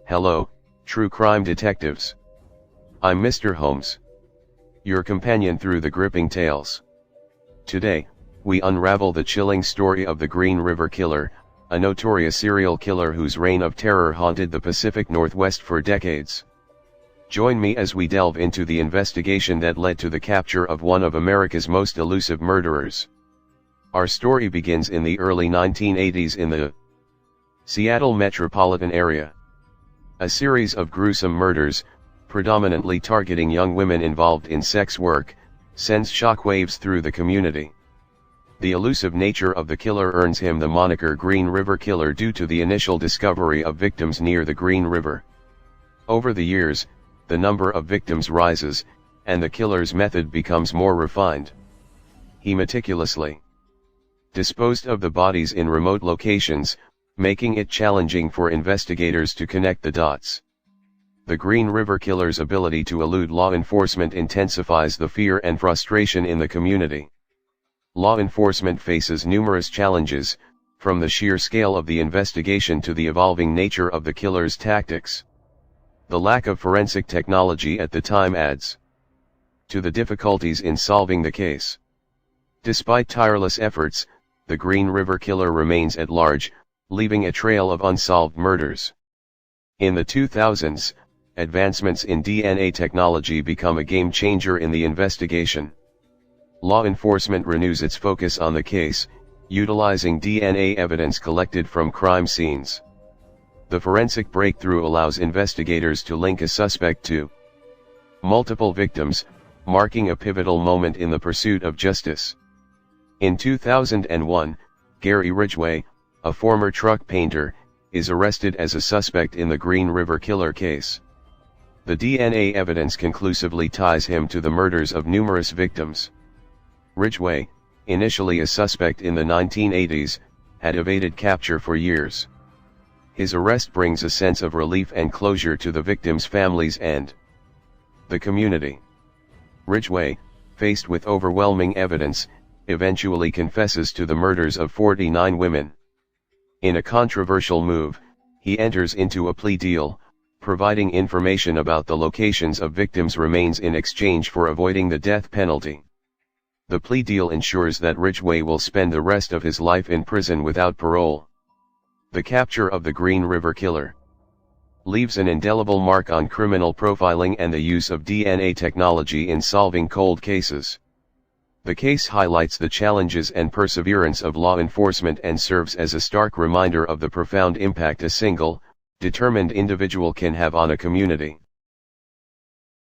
Hello, true crime detectives. I'm Mr. Holmes, your companion through the gripping tales. Today, we unravel the chilling story of the Green River Killer, a notorious serial killer whose reign of terror haunted the Pacific Northwest for decades. Join me as we delve into the investigation that led to the capture of one of America's most elusive murderers. Our story begins in the early 1980s in the Seattle metropolitan area. A series of gruesome murders, predominantly targeting young women involved in sex work, sends shockwaves through the community. The elusive nature of the killer earns him the moniker Green River Killer due to the initial discovery of victims near the Green River. Over the years, the number of victims rises, and the killer's method becomes more refined. He meticulously disposed of the bodies in remote locations, making it challenging for investigators to connect the dots. The Green River Killer's ability to elude law enforcement intensifies the fear and frustration in the community. Law enforcement faces numerous challenges, from the sheer scale of the investigation to the evolving nature of the killer's tactics. The lack of forensic technology at the time adds to the difficulties in solving the case. Despite tireless efforts, the Green River Killer remains at large, leaving a trail of unsolved murders. In the 2000s, advancements in DNA technology become a game changer in the investigation. Law enforcement renews its focus on the case, utilizing DNA evidence collected from crime scenes. The forensic breakthrough allows investigators to link a suspect to multiple victims, marking a pivotal moment in the pursuit of justice. In 2001, Gary Ridgway, a former truck painter, is arrested as a suspect in the Green River Killer case. The DNA evidence conclusively ties him to the murders of numerous victims. Ridgway, initially a suspect in the 1980s, had evaded capture for years. His arrest brings a sense of relief and closure to the victims' families and the community. Ridgway, faced with overwhelming evidence, eventually confesses to the murders of 49 women. In a controversial move, he enters into a plea deal, providing information about the locations of victims' remains in exchange for avoiding the death penalty. The plea deal ensures that Ridgway will spend the rest of his life in prison without parole. The capture of the Green River Killer leaves an indelible mark on criminal profiling and the use of DNA technology in solving cold cases. The case highlights the challenges and perseverance of law enforcement and serves as a stark reminder of the profound impact a single, determined individual can have on a community.